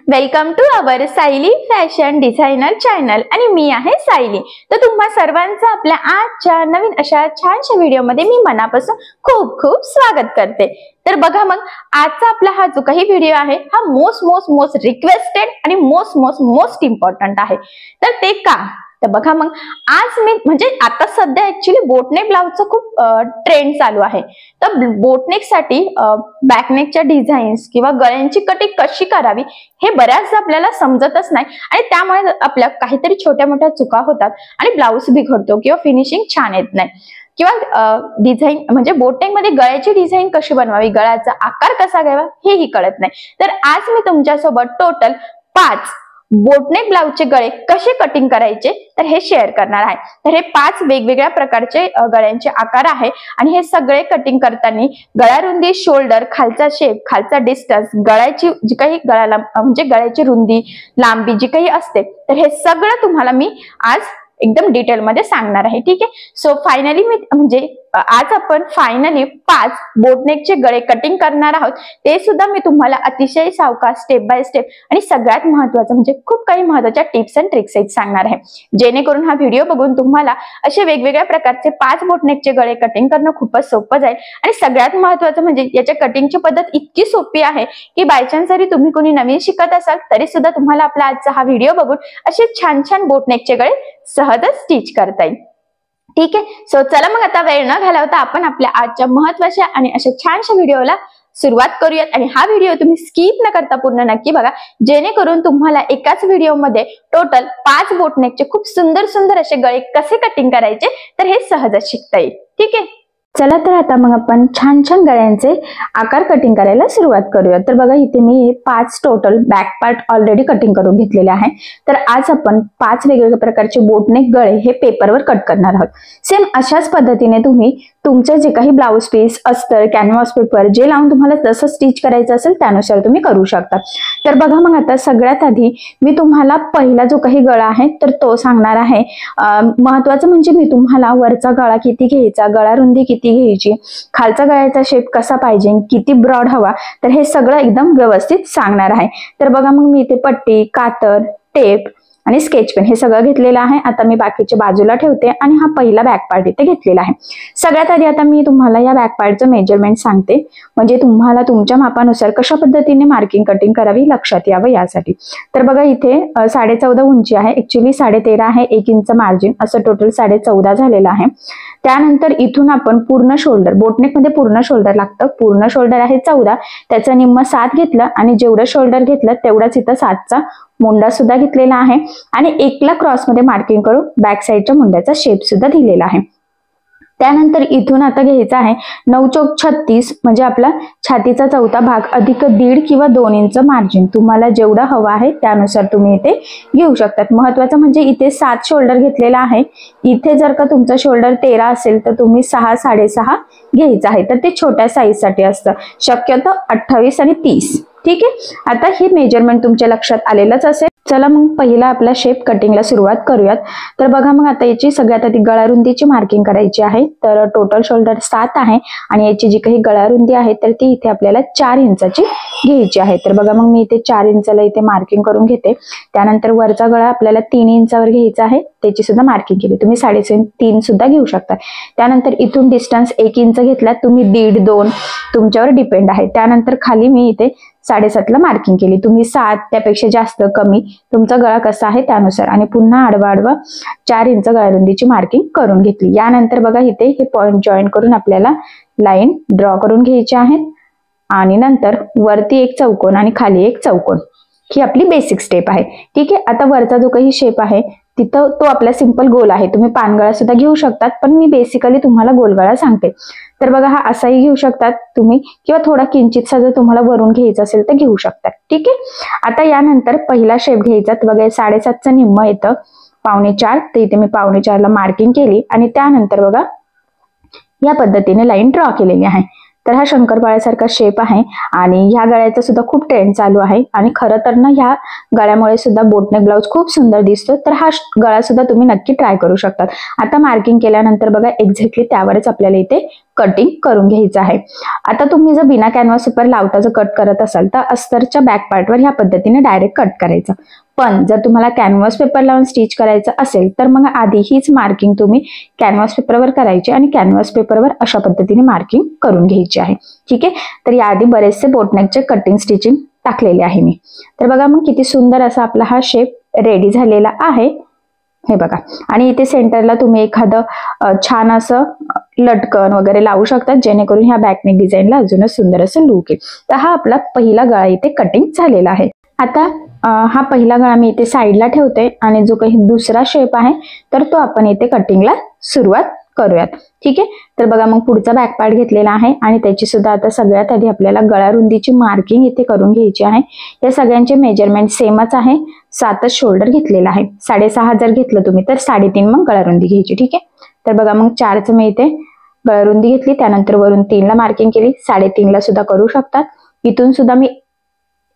Welcome to our Sayali fashion designer channel आणि मी आहे सायली। तर तुम्हा सर्वांचं आपल्या आजच्या नवीन अशा छानशा व्हिडिओमध्ये मी मनापासून खूप खूप स्वागत करते। तर बघा मग आजचा आपला हा जो काही व्हिडिओ आहे हा मोस्ट रिक्वेस्टेड आणि मोस्ट इम्पॉर्टंट आहे। तर ते का तर बघा मग आज मी म्हणजे आता सध्या ऍक्च्युली बोटनेक ब्लाउजचा खूप ट्रेंड चालू आहे। तर बोटनेक साठी बॅकनेकच्या डिझाईन्स किंवा गळ्यांची कटिंग कशी करावी हे बऱ्याचदा आपल्याला समजतच नाही आणि त्यामुळे आपल्या काहीतरी छोट्या मोठ्या चुका होतात आणि ब्लाउज बिघडतो किंवा फिनिशिंग छान येत नाही किंवा डिझाईन म्हणजे बोटनेक मध्ये गळ्याची डिझाईन कशी बनवावी, गळ्याचा आकार कसा घ्यावा हेही कळत नाही। तर आज मी तुमच्यासोबत टोटल 5 बोटनेक ब्लाउजचे गळे कसे कटिंग करायचे तर हे शेअर करणार आहे। तर हे 5 वेगवेगळ्या प्रकारचे गळ्यांचे आकार आहे आणि हे सगळे कटिंग करताना गळा रुंदी, शोल्डर, खालचा शेप, खालचा डिस्टन्स, गळ्याची जी काही गळ्याला म्हणजे गळ्याची रुंदी, लांबी जी काही असते तर हे सगळं तुम्हाला मी आज एकदम डिटेल मध्ये सांगणार आहे। ठीक आहे, सो फायनली मी म्हणजे आज आपण फायनली 5 बोटनेकचे गळे कटिंग करणार आहोत। ते सुद्धा मी तुम्हाला अतिशय सावकाश स्टेप बाय स्टेप आणि सगळ्यात महत्त्वाचं म्हणजे खूप काही महत्त्वाच्या टिप्स अँड ट्रिक्स सांगणार आहे, जेणेकरून हा व्हिडिओ बघून तुम्हाला असे वेगवेगळ्या प्रकारचे 5 बोटनेकचे गळे कटिंग करणं खूपच सोपं जाईल। आणि सगळ्यात महत्त्वाचं म्हणजे याच्या कटिंगची पद्धत इतकी सोपी आहे की बाय चान्स जरी तुम्ही कोणी नवीन शिकत असाल तरी सुद्धा तुम्हाला आपला आजचा हा व्हिडिओ बघून असे छान छान बोटनेकचे गळे सहजच स्टिच करता येईल। ठीक आहे, सो चला मग आता वेळ न घालवता आपण आपल्या आजच्या महत्त्वाच्या आणि अशा छानशा व्हिडिओला सुरुवात करूयात। आणि हा व्हिडिओ तुम्ही स्किप न करता पूर्ण नक्की बघा, जेणेकरून तुम्हाला एकाच व्हिडिओमध्ये टोटल 5 बोटनेकचे खूप सुंदर असे गळे कसे कटिंग करायचे तर हे सहजच शिकता येईल। ठीक आहे, चला तर आता मग आपण छान छान गळ्यांचे आकार कटिंग करायला सुरुवात करूया। तर बघा इथे मी 5 total back part already cutting करून घेतलेले आहे। तर आज आपण 5 वेगवेगळ्या प्रकारचे बोटनेक गळे हे पेपरवर कट करणार आहोत। सेम अशाच पद्धतीने तुम्ही तुमचे जे काही ब्लाउज पीस, अस्तर, कॅनव्हास पेपर जे लावून तुम्हाला जसं स्टिच करायचं असेल त्यानुसार तुम्ही करू शकता। तर बघा मग आता सगळ्यात आधी मी तुम्हाला पहिला जो काही गळा आहे तर तो सांगणार आहे। महत्त्वाचं म्हणजे मी तुम्हाला वरचा गळा किती घ्यायचा, गळा रुंदी किती घ्यायची, खालचा गळ्याचा शेप कसा पाहिजे, किती ब्रॉड हवा, तर हे सगळं एकदम व्यवस्थित सांगणार आहे। तर बघा मग मी इथे पट्टी, कातर, टेप आणि स्केच पेन हे सगळं घेतलेलं आहे। आता मी बाकीचे बाजूला ठेवते आणि हा पहिला बॅक पार्ट इथे घेतलेला आहे। सगळ्यात आधी आता मी तुम्हाला या बॅक पार्टचं मेजरमेंट सांगते, म्हणजे तुम्हाला तुमच्या मापानुसार कशा पद्धतीने मार्किंग कटिंग करावी लक्षात यावं यासाठी। तर बघा इथे 14.5 उंची आहे, ऍक्च्युली 13.5 आहे, 1 इंच मार्जिन, असं टोटल 14.5 झालेलं आहे। त्यानंतर इथून आपण पूर्ण शोल्डर, बोटनेक मध्ये पूर्ण शोल्डर लागतं, पूर्ण शोल्डर आहे 14, त्याचं निम्म 7 घेतलं आणि जेवढं शोल्डर घेतलं तेवढाच इथं 7चा मुंडा सुद्धा घेतलेला आहे आणि 1ला क्रॉस मध्ये मार्किंग करून बॅक साईडच्या मुंड्याचा शेप सुद्धा दिलेला आहे। त्यानंतर इथून आता घ्यायचा आहे 9 चौक 36 म्हणजे आपला छातीचा चौथा भाग अधिक 1.5 किंवा 2 इंच मार्जिन, तुम्हाला जेवढं हवं आहे त्यानुसार तुम्ही इथे घेऊ शकतात। महत्त्वाचं म्हणजे इथे 7 शोल्डर घेतलेला आहे, इथे जर का तुमचं शोल्डर 13 असेल तर तुम्ही 6, 6.5 घ्यायचं आहे, तर ते छोट्या साईज साठी असतं, शक्यतो 28 आणि 30। ठीक आहे, आता हे मेजरमेंट तुमच्या लक्षात आलेलंच असेल। चला मग पहिला आपला शेप कटिंगला सुरुवात करूयात। तर बघा मग आता याची सगळ्यात आधी गळा रुंदीची मार्किंग करायची आहे। तर टोटल शोल्डर 7 आहे आणि याची जी काही गळा रुंदी आहे तर ती इथे आपल्याला 4 इंचाची घ्यायची आहे। तर बघा मग मी इथे 4 इंचाला इथे मार्किंग करून घेते। त्यानंतर वरचा गळा आपल्याला 3 इंचावर घ्यायचा आहे, त्याची सुद्धा मार्किंग केली, तुम्ही 3.5 सुद्धा घेऊ शकता। त्यानंतर इथून डिस्टन्स 1 इंच घेतला, तुम्ही 1.5, 2 तुमच्यावर डिपेंड आहे। त्यानंतर खाली मी इथे 7.5ला मार्किंग केली, तुम्ही 7 त्यापेक्षा जास्त कमी तुमचा गळा कसा आहे त्यानुसार, आणि पुन्हा आडवा 4 इंच गळा रुंदीची मार्किंग करून घेतली। यानंतर बघा इथे हे पॉइंट जॉईन करून आपल्याला लाईन ड्रॉ करून घ्यायची आहेत आणि नंतर वरती एक चौकोन आणि खाली एक चौकोन, ही आपली बेसिक स्टेप आहे। ठीक आहे, आता वरचा जो काही शेप आहे तिथं तो आपला सिंपल गोल आहे, तुम्ही पानगळा सुद्धा घेऊ शकतात, पण मी बेसिकली तुम्हाला गोलगळा सांगते। तर बघा हा असाही घेऊ शकतात तुम्ही किंवा थोडा किंचितसा जर तुम्हाला वरून घ्यायचा असेल तर घेऊ शकतात। ठीक आहे, आता यानंतर पहिला शेप घ्यायचा, बघा 7.5चं निम्म येतं 4.25, तर इथे मी 4.25ला मार्किंग केली आणि त्यानंतर बघा या पद्धतीने लाईन ड्रॉ केलेली आहे। तर हा शंकरपाळ्यासारखा शेप आहे आणि ह्या गळ्याचा सुद्धा खूप ट्रेंड चालू आहे आणि खरं तर ना ह्या गळ्यामुळे सुद्धा बोटनेक ब्लाउज खूप सुंदर दिसतो। तर हा गळा सुद्धा तुम्ही नक्की ट्राय करू शकता। आता मार्किंग केल्यानंतर बघा एक्झॅक्टली त्यावरच आपल्याला इथे कटिंग करून घ्यायचं आहे। आता तुम्ही जर बिना कॅनव्हास पेपर लावता जर कट करत असाल तर अस्तरच्या बॅक पार्टवर ह्या पद्धतीने डायरेक्ट कट करायचं। पण जर तुम्हाला कॅनव्हास पेपर लावून स्टिच करायचं असेल तर मग आधी हीच मार्किंग तुम्ही कॅनव्हास पेपरवर करायची आणि कॅनव्हास पेपरवर अशा पद्धतीने मार्किंग करून घ्यायची आहे। ठीक आहे, तर याआधी बरेचसे बोटनेकचे कटिंग स्टिचिंग टाकलेले आहे मी। तर बघा मग किती सुंदर असा आपला हा शेप रेडी झालेला आहे, हे बघा। आणि इथे सेंटरला तुम्ही एखादं छान असं लटकन वगैरे लावू शकता जेणेकरून ह्या बॅकनेक डिझाईनला अजूनच सुंदर असं लुक येईल। तर हा आपला पहिला गळा इथे कटिंग झालेला आहे। आता हा पहिला गळा मी इथे साईडला ठेवते आणि जो काही दुसरा शेप आहे तर तो आपण इथे कटिंगला सुरुवात करूयात। ठीक आहे, तर बघा मग पुढचा बॅक पार्ट घेतलेला आहे आणि त्याची सुद्धा आता सगळ्यात आधी आपल्याला गळा रुंदीची मार्किंग इथे करून घ्यायची आहे। या सगळ्यांचे मेजरमेंट सेमच आहे, 7च शोल्डर घेतलेला आहे। 6.5 जर घेतलं तुम्ही तर 3.5 मग गळा रुंदी घ्यायची। ठीक आहे, तर बघा मग 4च मी इथे गळा रुंदी घेतली, त्यानंतर वरून 3ला मार्किंग केली, 3.5ला सुद्धा करू शकतात। इथून सुद्धा मी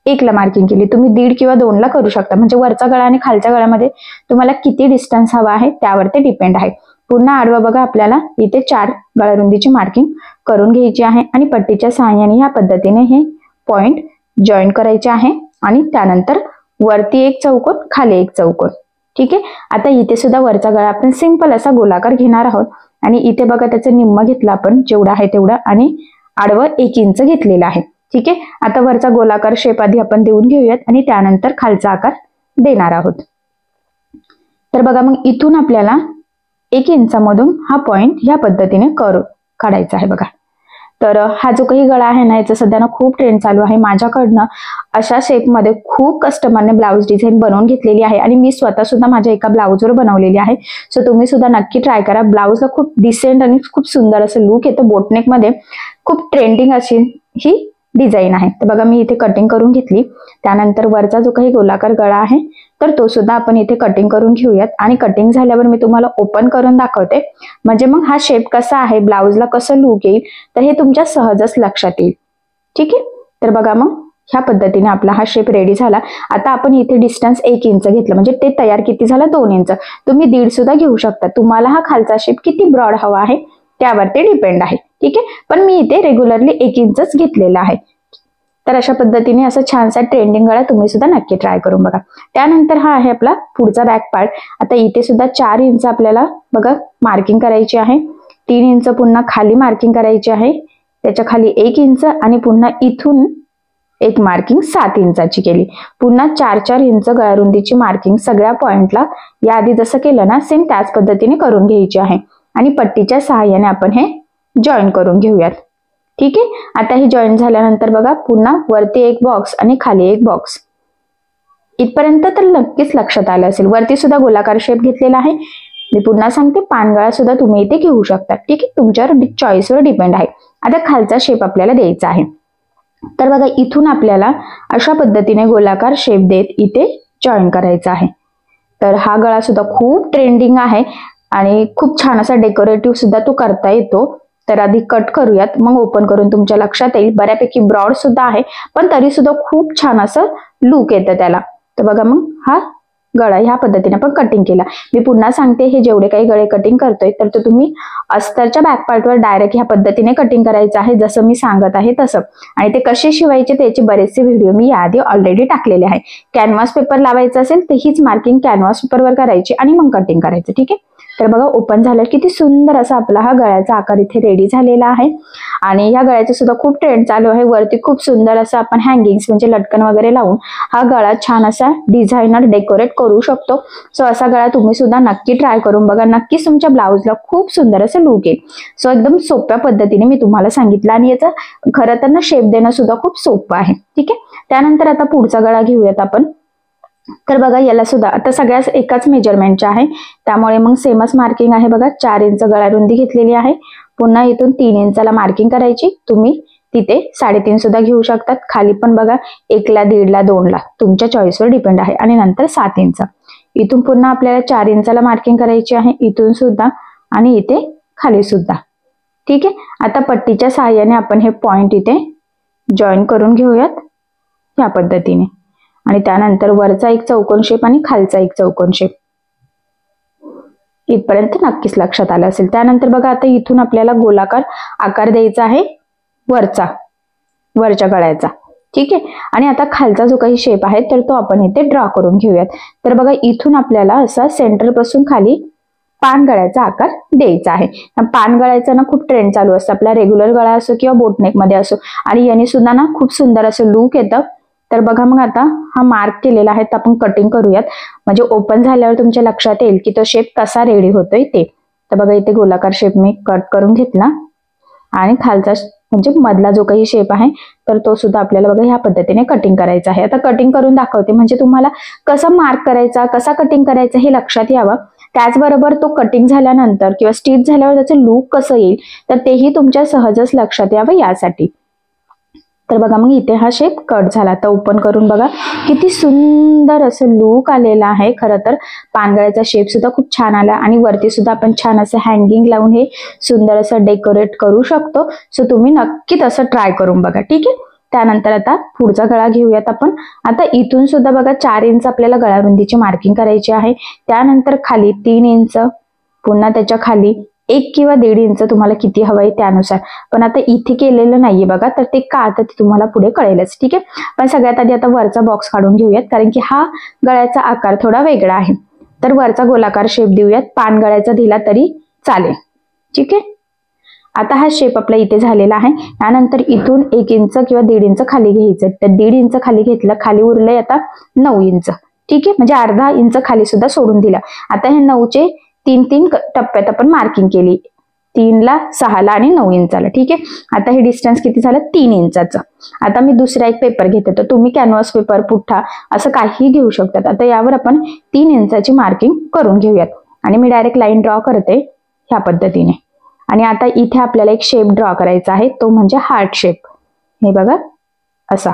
1ला मार्किंग केली, तुम्ही 1.5 किंवा 2ला करू शकता, म्हणजे वरचा गळा आणि खालच्या गळ्यामध्ये तुम्हाला किती डिस्टन्स हवा आहे त्यावर ते डिपेंड आहे। पुन्हा आडवा बघा आपल्याला इथे 4 गळा रुंदीची मार्किंग करून घ्यायची आहे आणि पट्टीच्या सहाय्याने ह्या पद्धतीने हे पॉइंट जॉईन करायचे आहे आणि त्यानंतर वरती एक चौकोन खाली एक चौकोन। ठीक आहे, आता इथे सुद्धा वरचा गळा आपण सिंपल असा गोलाकार घेणार आहोत आणि इथे बघा त्याचं निम्म घेतलं आपण जेवढा आहे तेवढा आणि आडवं 1 इंच घेतलेलं आहे। ठीक आहे, आता वरचा गोलाकार शेप आधी आपण देऊन घेऊयात आणि त्यानंतर खालचा आकार देणार आहोत। तर बघा मग इथून आपल्याला 1 इंचामधून हा पॉइंट ह्या पद्धतीने काढायचा आहे बघा। तर हा जो काही गळा आहे ना याचा सध्या ना खूप ट्रेंड चालू आहे, माझ्याकडनं अशा शेपमध्ये खूप कस्टमरने ब्लाऊज डिझाईन बनवून घेतलेली आहे आणि मी स्वतः सुद्धा माझ्या एका ब्लाऊजवर बनवलेली आहे। सो तुम्ही सुद्धा नक्की ट्राय करा, ब्लाऊजला खूप डिसेंट आणि खूप सुंदर असं लुक येतं। बोटनेक मध्ये खूप ट्रेंडिंग अशी ही डिझाईन आहे। तर बघा मी इथे कटिंग करून घेतली, त्यानंतर वरचा जो काही गोलाकार गळा आहे तर तो सुद्धा आपण इथे कटिंग करून घेऊयात आणि कटिंग झाल्यावर मी तुम्हाला ओपन करून दाखवते, म्हणजे मग हा शेप कसा आहे, ब्लाऊजला कसं लुक येईल तर हे तुमच्या सहजच लक्षात येईल। ठीक आहे, तर बघा मग ह्या पद्धतीने आपला हा शेप रेडी झाला। आता आपण इथे डिस्टन्स 1 इंच घेतलं, म्हणजे ते तयार किती झालं 2 इंच, तुम्ही 1.5 सुद्धा घेऊ शकता, तुम्हाला हा खालचा शेप किती ब्रॉड हवा आहे त्यावर ते डिपेंड आहे। ठीक आहे, पण मी इथे रेग्युलरली 1 इंचच घेतलेला आहे। तर अशा पद्धतीने असं छानसा ट्रेंडिंग गळा तुम्ही सुद्धा नक्की ट्राय करून बघा। त्यानंतर हा आहे आपला पुढचा बॅक पार्ट। आता इथे सुद्धा 4 इंच आपल्याला बघा मार्किंग करायची आहे, 3 इंच पुन्हा खाली मार्किंग करायची आहे, त्याच्या खाली 1 इंच आणि पुन्हा इथून एक मार्किंग 7 इंचाची केली, पुन्हा 4-4 इंच गळा रुंदीची मार्किंग सगळ्या पॉइंटला याआधी जसं केलं ना सेम त्याच पद्धतीने करून घ्यायची आहे आणि पट्टीच्या सहाय्याने आपण हे जॉईन करून घेऊयात। ठीक आहे, आता ही जॉईन झाल्यानंतर बघा पुन्हा वरती एक बॉक्स आणि खाली एक बॉक्स, इथपर्यंत तर नक्कीच लक्षात आलं असेल। वरती सुद्धा गोलाकार शेप घेतलेला आहे, मी पुन्हा सांगते पानगळा सुद्धा तुम्ही इथे घेऊ शकता। ठीक आहे, तुमच्यावर चॉईसवर डिपेंड आहे। आता खालचा शेप आपल्याला द्यायचा आहे, तर बघा इथून आपल्याला अशा पद्धतीने गोलाकार शेप देत इथे जॉईन करायचा आहे। तर हा गळा सुद्धा खूप ट्रेंडिंग आहे आणि खूप छान असा डेकोरेटिव्ह सुद्धा तो करता येतो। तर आधी कट करूयात मग ओपन करून तुमच्या लक्षात येईल, बऱ्यापैकी ब्रॉड सुद्धा आहे पण तरी सुद्धा खूप छान असं लुक येतं त्याला। तर बघा मग हा गळा ह्या पद्धतीने आपण कटिंग केला। मी पुन्हा सांगते, हे जेवढे काही गळे कटिंग करतोय तर तो तुम्ही अस्तरच्या बॅक पार्टवर डायरेक्ट ह्या पद्धतीने कटिंग करायचं आहे जसं मी सांगत आहे तसं, आणि ते कसे शिवायचे त्याचे बरेचसे व्हिडिओ मी याआधी ऑलरेडी टाकलेले आहे। कॅनव्हास पेपर लावायचं असेल तर हीच मार्किंग कॅनव्हास पेपरवर करायची आणि मग कटिंग करायचं। ठीक आहे, तर बघा ओपन झालं, किती सुंदर असा आपला हा गळ्याचा आकार इथे रेडी झालेला आहे आणि या गळ्याचा सुद्धा खूप ट्रेंड चालू आहे। वरती खूप सुंदर असं आपण हँगिंग्स म्हणजे लटकन वगैरे लावून हा गळा छान असा डिझायनर डेकोरेट करू शकतो। सो असा गळा तुम्ही सुद्धा नक्की ट्राय करून बघा, नक्कीच तुमच्या ब्लाऊजला खूप सुंदर असं लुक येईल। सो एकदम सोप्या पद्धतीने मी तुम्हाला सांगितलं आणि याचा खरं तर ना शेप देणं सुद्धा खूप सोपं आहे। ठीक आहे, त्यानंतर आता पुढचा गळा घेऊयात आपण। तर बघा याला सुद्धा आता सगळ्याच एकाच मेजरमेंटच्या आहे, त्यामुळे मग सेमच मार्किंग आहे बघा। 4 इंच गळा रुंदी घेतलेली आहे, पुन्हा इथून 3 इंचाला मार्किंग करायची, तुम्ही तिथे 3.5 सुद्धा घेऊ शकतात। खाली पण बघा 1ला 1.5ला 2ला तुमच्या चॉईसवर डिपेंड आहे आणि नंतर 7 इंच इथून पुन्हा आपल्याला 4 इंचाला मार्किंग करायची आहे, इथून सुद्धा आणि इथे खाली सुद्धा। ठीक आहे, आता पट्टीच्या सहाय्याने आपण हे पॉइंट इथे जॉईन करून घेऊयात या पद्धतीने आणि त्यानंतर वरचा एक चौकोन शेप आणि खालचा एक चौकोन शेप। इथपर्यंत नक्कीच लक्षात आलं असेल. त्यानंतर बघा आता इथून आपल्याला गोलाकार आकार द्यायचा आहे वरच्या गळ्याचा. ठीक आहे. आणि आता खालचा जो काही शेप आहे तर तो आपण इथे ड्रॉ करून घेऊयात. तर बघा इथून आपल्याला असा सेंटर पासून खाली पान गळ्याचा आकार द्यायचा आहे. पान गळ्याचा ना खूप ट्रेंड चालू असतो, आपला रेग्युलर गळा असो किंवा बोटनेक मध्ये असो, आणि याने सुद्धा ना खूप सुंदर असं लुक येतं. तर बघा मग आता हा मार्क केलेला आहे तर आपण कटिंग करूयात, म्हणजे ओपन झाल्यावर तुमच्या लक्षात येईल की तो शेप कसा रेडी होतोय ते. तर बघा इथे गोलाकार शेप मी कट करून घेतला आणि खालचा म्हणजे मधला जो काही शेप आहे तर तो सुद्धा आपल्याला बघा ह्या पद्धतीने कटिंग करायचा आहे. आता कटिंग करून दाखवते म्हणजे तुम्हाला कसा मार्क करायचा, कसा कटिंग करायचा हे लक्षात यावं. त्याचबरोबर तो कटिंग झाल्यानंतर किंवा स्टिच झाल्यावर त्याचं लुक कसं येईल तर तेही तुमच्या सहजच लक्षात यावं यासाठी. तर बघा मग इथे हा शेप कट झाला. तर ओपन करून बघा किती सुंदर असं लुक आलेला आहे. खरं तर पानगळ्याचा शेप सुद्धा खूप छान आला आणि वरती सुद्धा आपण छान असं हँगिंग लावून हे सुंदर असं डेकोरेट करू शकतो. सो तुम्ही नक्कीच असं ट्राय करून बघा. ठीक आहे. त्यानंतर आता पुढचा गळा घेऊयात आपण. आता इथून सुद्धा बघा 4 इंच आपल्याला गळा रुंदीची मार्किंग करायची आहे. त्यानंतर खाली 3 इंच, पुन्हा त्याच्या खाली 1 किंवा 1.5 इंच तुम्हाला किती हवंय त्यानुसार. पण आता इथे केलेलं नाहीये बघा, तर ते का तर ते तुम्हाला पुढे कळेलच. ठीक आहे. पण सगळ्यात आधी आता वरचा बॉक्स काढून घेऊयात, कारण की हा गळ्याचा आकार थोडा वेगळा आहे. तर वरचा गोलाकार शेप देऊयात, पान गळ्याचा दिला तरी चालेल. ठीक आहे. आता हा शेप आपला इथे झालेला आहे. त्यानंतर इथून 1 इंच किंवा 1.5 इंच खाली घ्यायचं. तर 1.5 इंच खाली घेतलं, खाली उरलंय आता 9 इंच. ठीक आहे. म्हणजे अर्धा इंच खाली सुद्धा सोडून दिला. आता हे 9चे 3 टप्प्यात आपण मार्किंग केली, 3 ला, 6 ला आणि 9 इंचाला. ठीक आहे. आता हे डिस्टन्स किती झालं 3 इंचाचं. आता मी दुसरा एक पेपर घेते, तर तुम्ही कॅनव्हास पेपर, पुठ्ठा असं काही घेऊ शकतात. आता यावर आपण 3 इंचाची मार्किंग करून घेऊयात आणि मी डायरेक्ट लाईन ड्रॉ करते ह्या पद्धतीने. आणि आता इथे आपल्याला एक शेप ड्रॉ करायचा आहे, तो म्हणजे हार्ट शेप. हे बघा असा.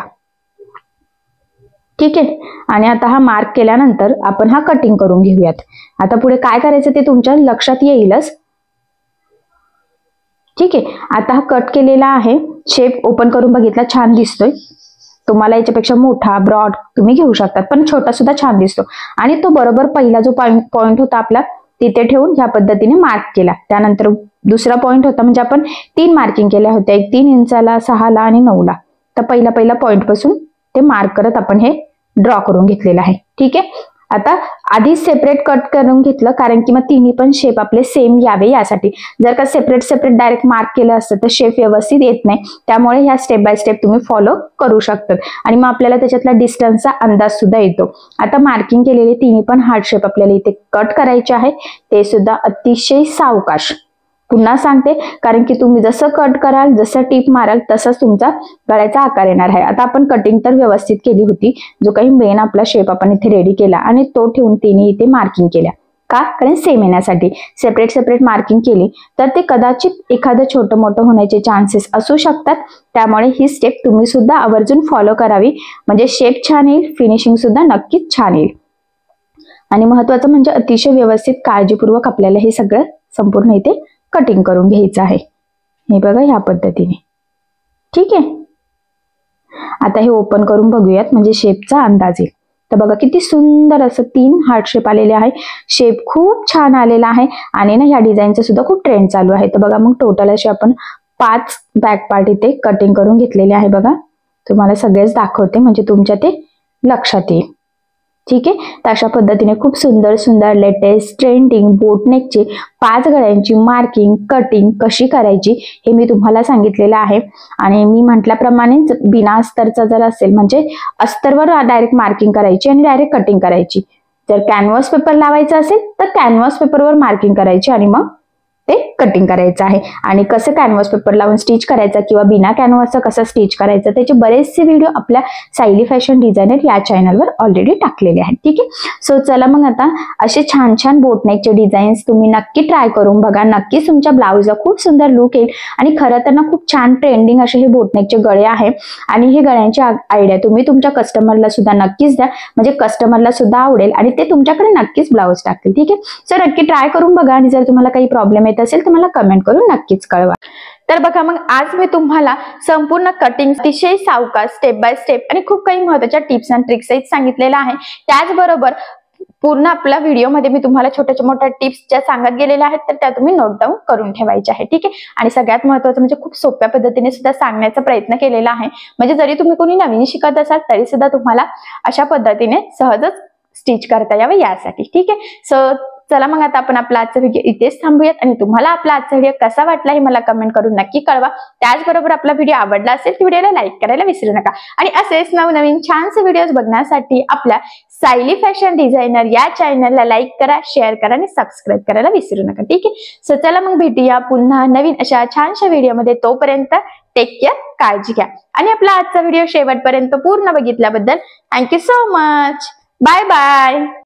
ठीक आहे. आणि आता हा मार्क केल्यानंतर आपण हा कटिंग करून घेऊयात. आता पुढे काय करायचं ते तुमच्या लक्षात येईलच. ठीक आहे. आता हा कट केलेला आहे शेप ओपन करून बघितला, छान दिसतोय. तुम्हाला याच्यापेक्षा मोठा ब्रॉड तुम्ही घेऊ शकतात, पण छोटा सुद्धा छान दिसतो. आणि तो बरोबर पहिला जो पॉइंट होता आपला तिथे ठेवून ह्या पद्धतीने मार्क केला. त्यानंतर दुसरा पॉइंट होता, म्हणजे आपण 3 मार्किंग केल्या होत्या, एक 3 इंचाला, 6 ला आणि 9 ला. तर पहिला पॉइंट पासून ते मार्क करत आपण हे ड्रॉ करून घेतलेलं आहे. ठीक आहे. आता आधी सेपरेट कट करून घेतलं, कारण की मग तिन्ही पण शेप आपले सेम यावे यासाठी. जर का सेपरेट डायरेक्ट मार्क केलं असतं तर शेप व्यवस्थित येत नाही. त्यामुळे ह्या स्टेप बाय स्टेप तुम्ही फॉलो करू शकतात आणि मग आपल्याला त्याच्यातला डिस्टन्सचा अंदाज सुद्धा येतो. आता मार्किंग केलेले तिन्ही पण हार्ट शेप आपल्याला इथे कट करायचे आहे, ते सुद्धा अतिशय सावकाश. पुन्हा सांगते, कारण की तुम्ही जसं कट कराल, जसं टीप माराल तसंच तुमचा गळ्याचा आकार येणार आहे. आता आपण कटिंग तर व्यवस्थित केली होती, जो काही मेन आपला शेप आपण इथे रेडी केला आणि तो ठेवून तिने इथे मार्किंग केल्या. का? कारण सेम येण्यासाठी. सेपरेट मार्किंग केली तर ते कदाचित एखादं छोटं मोठं होण्याचे चान्सेस असू शकतात. त्यामुळे ही स्टेप तुम्ही सुद्धा आवर्जून फॉलो करावी, म्हणजे शेप छान येईल, फिनिशिंग सुद्धा नक्कीच छान येईल. आणि महत्वाचं म्हणजे अतिशय व्यवस्थित काळजीपूर्वक आपल्याला हे सगळं संपूर्ण इथे कटिंग करून घ्यायचं आहे. हे बघा ह्या पद्धतीने. ठीक आहे. आता हे ओपन करून बघूयात, म्हणजे शेपचा अंदाज येईल. तर बघा किती सुंदर असं 3 हार्ट शेप आलेले आहे. शेप खूप छान आलेला आहे आणि ना ह्या डिझाईनचा सुद्धा खूप ट्रेंड चालू आहे. तर बघा मग टोटल असे आपण 5 बॅक पार्ट इथे कटिंग करून घेतलेले आहे. बघा तुम्हाला सगळेच दाखवते म्हणजे तुमच्या ते लक्षात येईल. ठीक आहे. तर अशा पद्धतीने खूप सुंदर लेटेस्ट ट्रेंडिंग बोटनेकची 5 गळ्यांची मार्किंग कटिंग कशी करायची हे मी तुम्हाला सांगितलेलं आहे. आणि मी म्हटल्याप्रमाणे बिना अस्तरचा जर असेल, म्हणजे अस्तरवर डायरेक्ट मार्किंग करायची आणि डायरेक्ट कटिंग करायची. जर कॅनव्हास पेपर लावायचा असेल तर कॅनव्हास पेपरवर मार्किंग करायची आणि मग ते कटिंग करायचं आहे. आणि कसं कॅनव्हास पेपर लावून स्टिच करायचा किंवा बिना कॅनव्हासचा कसं स्टिच करायचं त्याचे बरेचसे व्हिडिओ आपल्या सायली फॅशन डिझायनर या चॅनलवर ऑलरेडी टाकलेले आहेत. ठीक आहे. सो चला मग आता असे छान बोटनेकचे डिझाईन्स तुम्ही नक्की ट्राय करून बघा. नक्कीच तुमच्या ब्लाउजला खूप सुंदर लुक येईल. आणि खरं तर ना खूप छान ट्रेंडिंग असे हे बोटनेकचे गळे आहे आणि हे गळ्यांची आयडिया तुम्ही तुमच्या कस्टमरला सुद्धा नक्कीच द्या, म्हणजे कस्टमरला सुद्धा आवडेल आणि ते तुमच्याकडे नक्कीच ब्लाउज टाकतील. ठीक आहे. सो नक्की ट्राय करून बघा आणि जर तुम्हाला काही प्रॉब्लेम येत असेल तर मला कमेंट करून नक्कीच कळवा. तर बघा मग आज मी तुम्हाला संपूर्ण कटिंग अतिशय सावकाश स्टेप बाय स्टेप आणि खूप काही महत्त्वाच्या टिप्स अँड ट्रिक्स सांगितलेल्या आहे. त्याचबरोबर पूर्ण आपल्या व्हिडिओमध्ये मी तुम्हाला छोट्या मोठ्या टिप्स ज्या सांगत गेलेल्या आहेत तर त्या तुम्ही नोट डाऊन करून ठेवायच्या आहे. ठीक आहे. आणि सगळ्यात महत्त्वाचं म्हणजे खूप सोप्या पद्धतीने सुद्धा सांगण्याचा प्रयत्न केलेला आहे. म्हणजे जरी तुम्ही कोणी नवीन शिकत असाल तरी सुद्धा तुम्हाला अशा पद्धतीने सहजच स्टिच करता यावं यासाठी. ठीक आहे. सो चला मग आता आपण आपला आजचा व्हिडिओ इथेच थांबूयात आणि तुम्हाला आपला आजचा व्हिडिओ कसा वाटला हे मला कमेंट करून नक्की कळवा. त्याचबरोबर आपला व्हिडिओ आवडला असेल तर व्हिडिओला लाईक करायला विसरू नका. आणि असेच नवनवीन छानसे व्हिडिओज बघण्यासाठी आपल्या सायली फॅशन डिझायनर या चॅनलला लाईक करा, शेअर करा आणि सबस्क्राईब करायला विसरू नका. ठीक आहे. सो चला मग भेटूया पुन्हा नवीन अशा छानशा व्हिडिओमध्ये. तोपर्यंत टेक केअर, काळजी घ्या. आणि आपला आजचा व्हिडिओ शेवटपर्यंत पूर्ण बघितल्याबद्दल thank you so much. Bye bye.